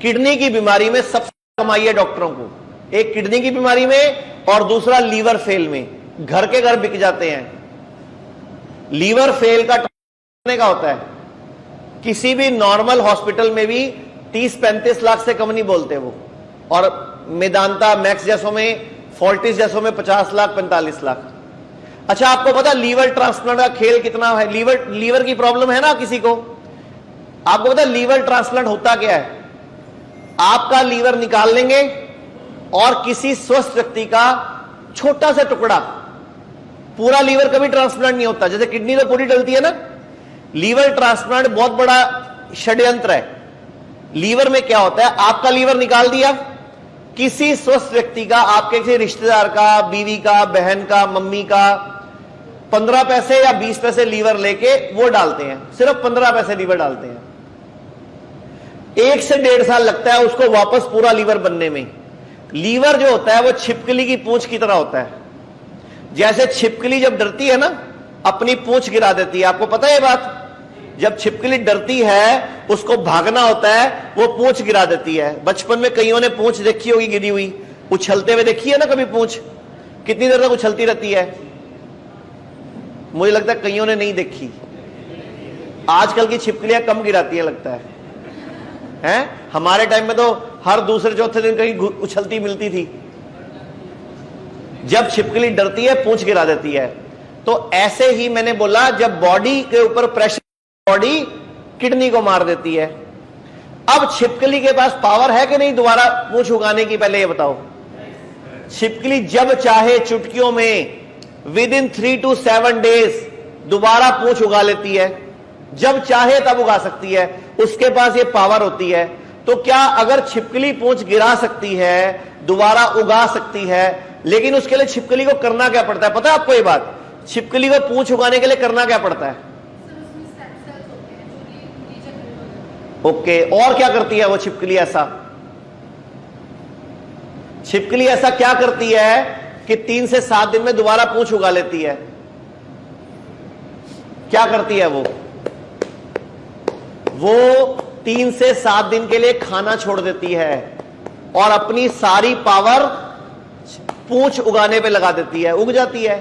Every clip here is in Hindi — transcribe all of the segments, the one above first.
किडनी की बीमारी में सबसे कमाई है डॉक्टरों को, एक किडनी की बीमारी में और दूसरा लीवर फेल में। घर के घर बिक जाते हैं। लीवर फेल का का होता है, किसी भी नॉर्मल हॉस्पिटल में भी 30-35 लाख से कम नहीं बोलते वो, और मेदांता मैक्स जैसों में, फोर्टिस जैसों में 50 लाख 45 लाख। अच्छा, आपको पता लीवर ट्रांसप्लांट का खेल कितना है? लीवर की प्रॉब्लम है ना किसी को, आपको पता लीवर ट्रांसप्लांट होता क्या है? आपका लीवर निकाल लेंगे और किसी स्वस्थ व्यक्ति का छोटा सा टुकड़ा, पूरा लीवर कभी ट्रांसप्लांट नहीं होता, जैसे किडनी तो पूरी डलती है ना। लीवर ट्रांसप्लांट बहुत बड़ा षड्यंत्र है। लीवर में क्या होता है, आपका लीवर निकाल दिया, किसी स्वस्थ व्यक्ति का, आपके किसी रिश्तेदार का, बीवी का, बहन का, मम्मी का 15 पैसे या 20 पैसे लीवर लेके वो डालते हैं, सिर्फ 15 पैसे लीवर डालते हैं। 1 से 1.5 साल लगता है उसको वापस पूरा लीवर बनने में। लीवर जो होता है वो छिपकली की पूंछ की तरह होता है। जैसे छिपकली जब डरती है ना, अपनी पूंछ गिरा देती है। आपको पता है ये बात? जब छिपकली डरती है, उसको भागना होता है, वो पूंछ गिरा देती है। बचपन में कईयों ने पूंछ देखी होगी गिरी हुई, उछलते हुए देखी है ना कभी पूंछ? कितनी देर तक उछलती रहती है? मुझे लगता है कईयों ने नहीं देखी। आजकल की छिपकलियां कम गिराती है लगता है, हैं? हमारे टाइम में तो हर दूसरे चौथे दिन कहीं उछलती मिलती थी। जब छिपकली डरती है, पूंछ गिरा देती है। तो ऐसे ही मैंने बोला, जब बॉडी के ऊपर प्रेशर, बॉडी किडनी को मार देती है। अब छिपकली के पास पावर है कि नहीं दोबारा पूंछ उगाने की? पहले ये बताओ। छिपकली जब चाहे चुटकियों में विद इन 3 to 7 days दोबारा पूंछ उगा लेती है। जब चाहे तब उगा सकती है, उसके पास ये पावर होती है। तो क्या अगर छिपकली पूंछ गिरा सकती है, दोबारा उगा सकती है, लेकिन उसके लिए छिपकली को करना क्या पड़ता है? पता है आपको ये बात? छिपकली को पूंछ उगाने के लिए करना क्या पड़ता है? ओके, और क्या करती है वो छिपकली ऐसा? छिपकली ऐसा क्या करती है कि 3 से 7 दिन में दोबारा पूंछ उगा लेती है? क्या करती है वो? 3 से 7 दिन के लिए खाना छोड़ देती है और अपनी सारी पावर पूंछ उगाने पे लगा देती है, उग जाती है।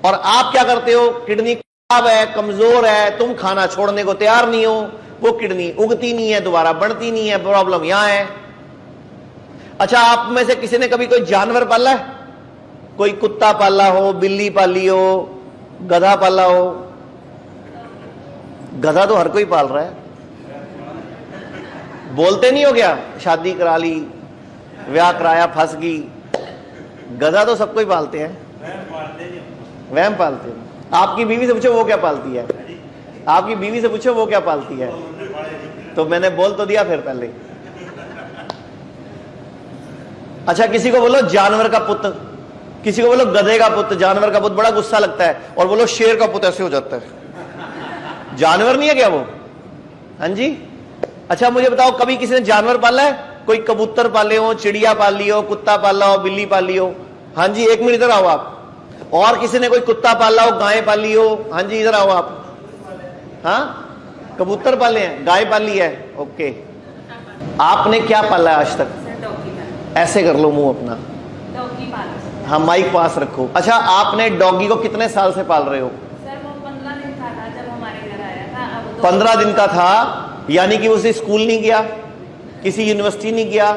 और आप क्या करते हो? किडनी खराब है, कमजोर है, तुम खाना छोड़ने को तैयार नहीं हो, वो किडनी उगती नहीं है, दोबारा बढ़ती नहीं है। प्रॉब्लम यहां है। अच्छा, आप में से किसी ने कभी कोई जानवर पाला है? कोई कुत्ता पाला हो, बिल्ली पाली हो, गधा पाला हो? गधा तो हर कोई पाल रहा है। बोलते नहीं हो क्या? शादी करा ली, ब्याह कराया, फंस गई। गधा तो सब कोई पालते हैं। वहम पालते हैं। आपकी बीवी से पूछो वो क्या पालती है? आपकी बीवी से पूछो वो क्या पालती है? तो मैंने बोल तो दिया फिर पहले। अच्छा, किसी को बोलो जानवर का पुत्र, किसी को बोलो गधे का पुत्र, जानवर का पुत्र, बड़ा गुस्सा लगता है। और बोलो शेर का पुत्र, ऐसे हो जाता है। जानवर नहीं है क्या वो? हाँ जी। अच्छा, मुझे बताओ, कभी किसी ने जानवर पाला है? कोई कबूतर पाले हो, चिड़िया पाली हो, कुत्ता पाला हो, बिल्ली पाली हो? हाँ जी, 1 मिनट इधर आओ आप। और किसी ने कोई कुत्ता पाला हो, गाय पाली हो? हाँ जी, इधर आओ आप। हाँ, कबूतर पाले हैं, गाय पाली है। ओके, आपने क्या पाला है आज तक? ऐसे कर लो मुंह अपना, हाँ माइक पास रखो। अच्छा, आपने डॉगी को कितने साल से पाल रहे हो? सर वो 15 दिन का था जब हमारे घर आया था। अब 15 दिन का था, यानी कि उसे स्कूल नहीं गया, किसी यूनिवर्सिटी नहीं गया,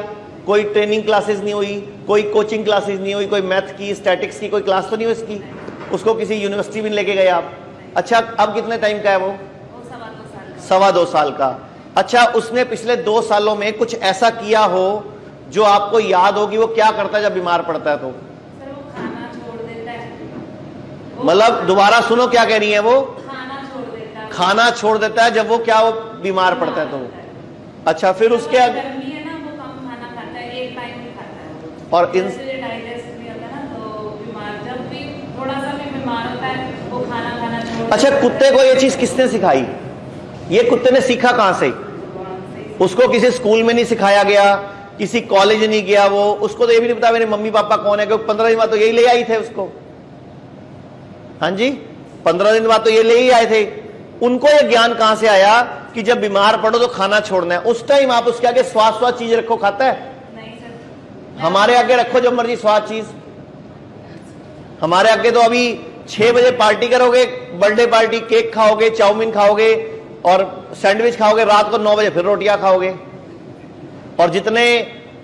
कोई ट्रेनिंग क्लासेस नहीं हुई, कोई कोचिंग क्लासेस नहीं हुई, कोई मैथ की, स्टैटिक्स की कोई क्लास तो नहीं हुई इसकी? उसको किसी यूनिवर्सिटी में लेके गए आप? अच्छा, अब कितने टाइम का है वो? 2.25 साल का। अच्छा, उसने पिछले 2 सालों में कुछ ऐसा किया हो जो आपको याद हो कि वो क्या करता है जब बीमार पड़ता है? तो सर वो खाना छोड़ देता है। मतलब दोबारा सुनो क्या कह रही है वो? खाना छोड़ देता है। खाना छोड़ देता है जब वो क्या, वो बीमार पड़ता है तो? अच्छा, फिर उसके आगे? गर्मी है ना, वो कम खाना खाता है, एक टाइम ही खाता है। और डाइजेस्ट नहीं होता ना, तो बीमार जब भी थोड़ा सा भी बीमार होता है वो खाना खाना छोड़। अच्छा, कुत्ते को ये चीज किसने सिखाई? ये कुत्ते ने सीखा कहां से? उसको किसी स्कूल में नहीं सिखाया गया, किसी कॉलेज नहीं गया वो, उसको तो ये भी नहीं पता मेरे मम्मी पापा कौन है, क्योंकि 15 दिन बाद तो यही ले आई थे उसको। हाँ जी, 15 दिन बाद तो ये ले ही आए थे। उनको ये ज्ञान कहां से आया कि जब बीमार पड़ो तो खाना छोड़ना है, उस टाइम आप उसके आगे स्वाद चीज रखो, खाता है? नहीं सर। हमारे आगे रखो जो मर्जी स्वाद चीज। हमारे आगे तो अभी 6 बजे पार्टी करोगे, बर्थडे पार्टी, केक खाओगे, चाउमीन खाओगे और सैंडविच खाओगे, रात को 9 बजे फिर रोटियां खाओगे। और जितने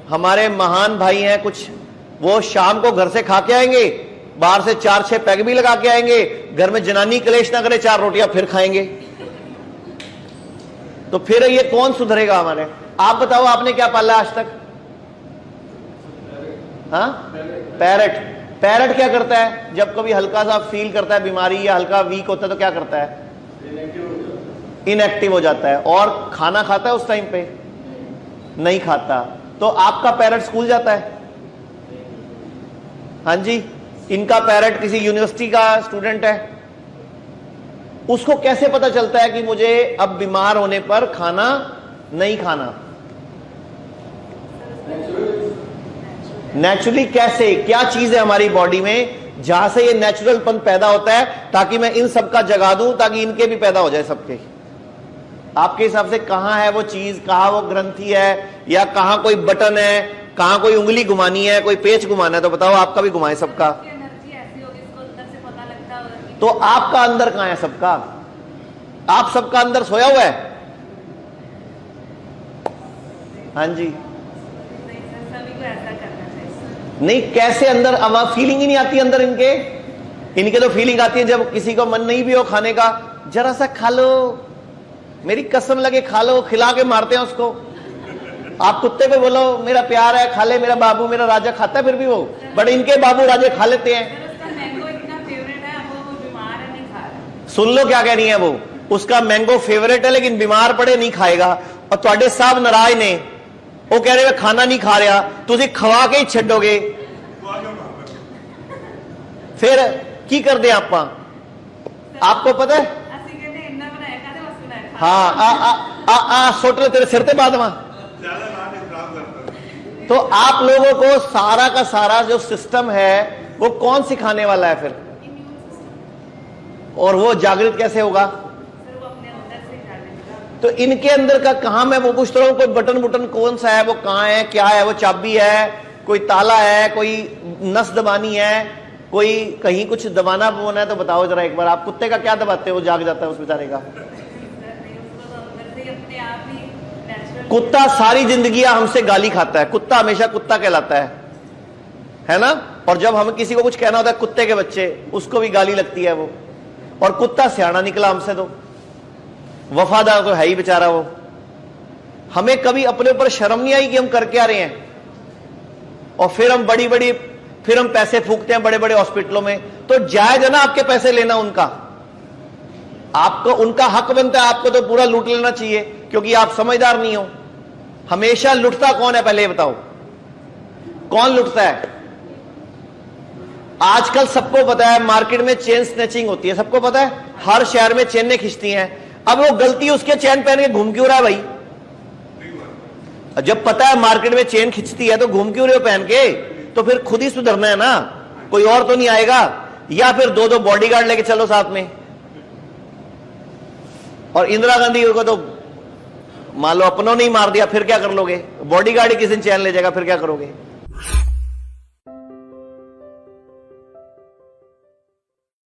हमारे महान भाई हैं कुछ, वो शाम को घर से खा के आएंगे, बाहर से 4-6 पैग भी लगा के आएंगे, घर में जनानी कलेश ना करे, 4 रोटियां फिर खाएंगे। तो फिर ये कौन सुधरेगा हमारे? आप बताओ, आपने क्या पाला आज तक? हाँ, पैरट। पैरट क्या करता है? जब कभी हल्का सा फील करता है बीमारी या हल्का वीक होता है तो क्या करता है? इनएक्टिव हो जाता है। और खाना खाता है उस टाइम पे? नहीं खाता। तो आपका पैरट स्कूल जाता है? हाँ जी। इनका पैरट किसी यूनिवर्सिटी का स्टूडेंट है, उसको कैसे पता चलता है कि मुझे अब बीमार होने पर खाना नहीं खाना? नेचुरली कैसे? क्या चीज है हमारी बॉडी में जहां से ये नेचुरलपन पैदा होता है, ताकि मैं इन सबका जगा दूं, ताकि इनके भी पैदा हो जाए सबके? आपके हिसाब से कहां है वो चीज? कहां वो ग्रंथि है, या कहां कोई बटन है, कहां कोई उंगली घुमानी है, कोई पेच घुमाना है? तो बताओ, आपका भी घुमाए सबका। तो आपका अंदर कहां है सबका? आप सबका अंदर सोया हुआ है? हाँ जी। नहीं, कैसे अंदर? अब फीलिंग ही नहीं आती अंदर इनके तो फीलिंग आती है जब किसी को मन नहीं भी हो खाने का, जरा सा खा लो, मेरी कसम लगे खा लो, खिला के मारते हैं उसको। आप कुत्ते पे बोलो मेरा प्यार है, खा ले मेरा बाबू, मेरा राजा, खाता है फिर भी वो। बट इनके बाबू राजे खा लेते हैं। सुन लो क्या कह रही है वो, उसका मैंगो फेवरेट है लेकिन बीमार पड़े नहीं खाएगा। और ਤੁਹਾਡੇ साहब नाराज ने, वो कह रहे खाना नहीं खा रहा, तुझे खवा के ही छड्डोगे, फिर की कर दे आप? आपको पता है? हाँ, आ सोट लो तेरे सिर ते बाद वहां। तो आप लोगों को सारा का सारा जो सिस्टम है वो कौन सिखाने वाला है फिर? और वो जागृत कैसे होगा? तो इनके अंदर का कहां, मैं वो पूछ रहा हूं, कोई बटन बुटन कौन सा है, वो कहां है, क्या है? वो चाबी है, कोई ताला है, कोई नस दबानी है, कोई कहीं कुछ दबाना बोना है? तो बताओ जरा एक बार, आप कुत्ते का क्या दबाते हो, वो जाग जाता है उस बेचारे का? कुत्ता सारी जिंदगी हमसे गाली खाता है, कुत्ता हमेशा कुत्ता कहलाता है ना? और जब हमें किसी को कुछ कहना होता है, कुत्ते के बच्चे, उसको भी गाली लगती है वो। और कुत्ता सियाना निकला हमसे, तो वफादार तो है ही बेचारा वो। हमें कभी अपने ऊपर शर्म नहीं आई कि हम कर क्या रहे हैं? और फिर हम फिर हम पैसे फूकते हैं बड़े बड़े हॉस्पिटलों में। तो जायज है ना आपके पैसे लेना उनका? आपको उनका हक बनता है, आपको तो पूरा लूट लेना चाहिए, क्योंकि आप समझदार नहीं हो। हमेशा लुटता कौन है पहले ये बताओ? कौन लुटता है? आजकल सबको पता है मार्केट में चेन स्नैचिंग होती है, सबको पता है, हर शहर में चेनें खिंचती हैं। अब वो गलती उसके चेन पहन के घूम क्यों रहा है भाई? जब पता है मार्केट में चेन खिंचती है तो घूम क्यों रहे हो पहन के? तो फिर खुद ही सुधरना है ना, कोई और तो नहीं आएगा। या फिर 2-2 बॉडीगार्ड लेके चलो साथ में। और इंदिरा गांधी को तो मान लो अपनों ने ही मार दिया, फिर क्या कर लोगे? बॉडीगार्ड ही किसी दिन चैन ले जाएगा, फिर क्या करोगे?